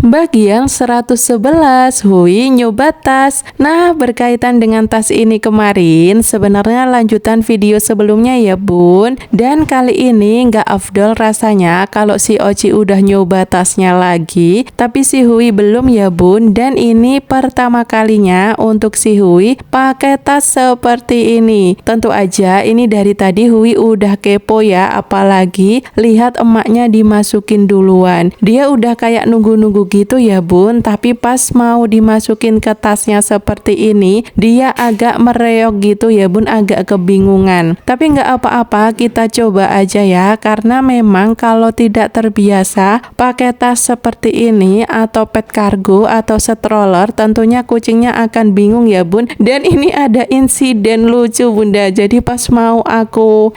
Bagian 111, Hui nyoba tas. Nah, berkaitan dengan tas ini kemarin, sebenarnya lanjutan video sebelumnya ya bun. Dan kali ini nggak afdol rasanya kalau si Oci udah nyoba tasnya lagi, tapi si Hui belum ya bun. Dan ini pertama kalinya untuk si Hui pakai tas seperti ini. Tentu aja ini dari tadi Hui udah kepo ya, apalagi lihat emaknya dimasukin duluan. Dia udah kayak nunggu-nunggu gitu ya bun, tapi pas mau dimasukin ke tasnya seperti ini, dia agak mereok gitu ya bun, agak kebingungan. Tapi nggak apa-apa, kita coba aja ya, karena memang kalau tidak terbiasa pakai tas seperti ini atau pet cargo atau stroller, tentunya kucingnya akan bingung ya bun. Dan ini ada insiden lucu bunda, jadi pas mau aku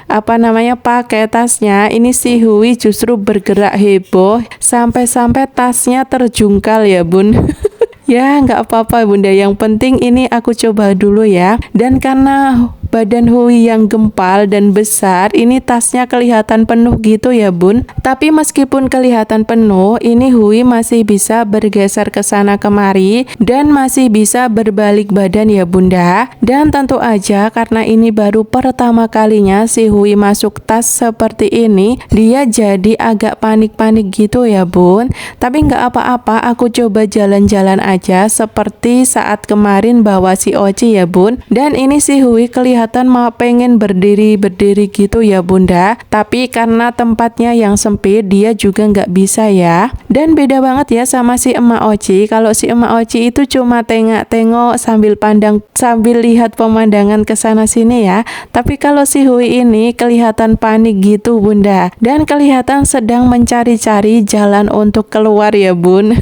pakai tasnya, ini si Hui justru bergerak heboh sampai-sampai tasnya terjungkal ya bun. Ya nggak apa-apa bunda, yang penting ini aku coba dulu ya. Dan karena badan Hui yang gempal dan besar, ini tasnya kelihatan penuh gitu ya bun. Tapi meskipun kelihatan penuh, ini Hui masih bisa bergeser ke sana kemari dan masih bisa berbalik badan ya bunda. Dan tentu aja karena ini baru pertama kalinya si Hui masuk tas seperti ini, dia jadi agak panik-panik gitu ya bun. Tapi nggak apa-apa, aku coba jalan-jalan aja seperti saat kemarin bawa si Oci ya bun. Dan ini si Hui kelihatan mau pengen berdiri gitu ya bunda, tapi karena tempatnya yang sempit dia juga nggak bisa ya. Dan beda banget ya sama si emak Oci. Kalau si emak Oci itu cuma tengok-tengok sambil lihat pemandangan ke sana sini ya. Tapi kalau si Hui ini kelihatan panik gitu bunda, dan kelihatan sedang mencari-cari jalan untuk keluar ya bun.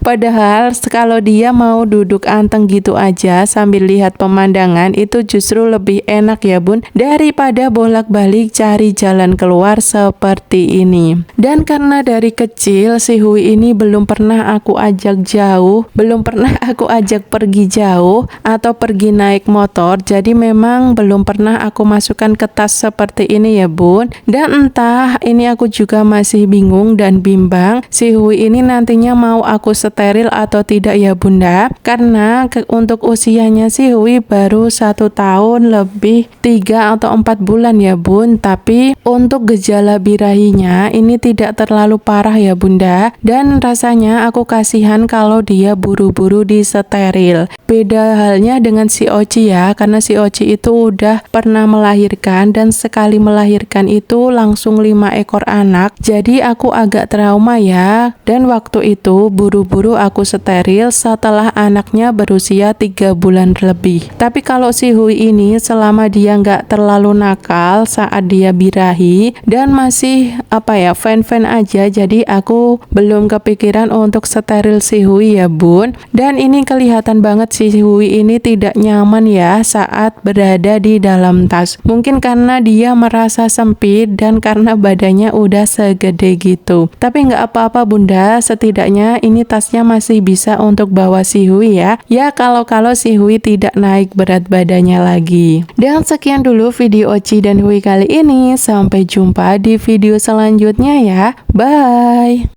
Padahal kalau dia mau duduk anteng gitu aja sambil lihat pemandangan, itu justru lebih enak ya bun, daripada bolak-balik cari jalan keluar seperti ini. Dan karena dari kecil si Hui ini belum pernah aku ajak jauh, belum pernah aku ajak pergi jauh atau pergi naik motor, jadi memang belum pernah aku masukkan ke tas seperti ini ya bun. Dan entah, ini aku juga masih bingung dan bimbang si Hui ini nantinya mau aku steril atau tidak ya bunda, karena untuk usianya si Hui baru 1 tahun lebih 3 atau 4 bulan ya bun. Tapi untuk gejala birahinya ini tidak terlalu parah ya bunda, dan rasanya aku kasihan kalau dia buru-buru disteril. Beda halnya dengan si Oci ya, karena si Oci itu udah pernah melahirkan, dan sekali melahirkan itu langsung 5 ekor anak, jadi aku agak trauma ya. Dan waktu itu buru-buru aku steril setelah anaknya berusia 3 bulan lebih. Tapi kalau si Hui ini selama dia nggak terlalu nakal saat dia birahi dan masih fan-fan aja, jadi aku belum kepikiran untuk steril si Hui ya bun. Dan ini kelihatan banget si Hui ini tidak nyaman ya saat berada di dalam tas. Mungkin karena dia merasa sempit dan karena badannya udah segede gitu. Tapi nggak apa-apa bunda, setidaknya ini tasnya masih bisa untuk bawa si Hui ya. Ya kalau si Hui tidak naik berat badannya lagi. Dan sekian dulu video Oci dan Hui kali ini. Sampai jumpa di video selanjutnya ya. Bye.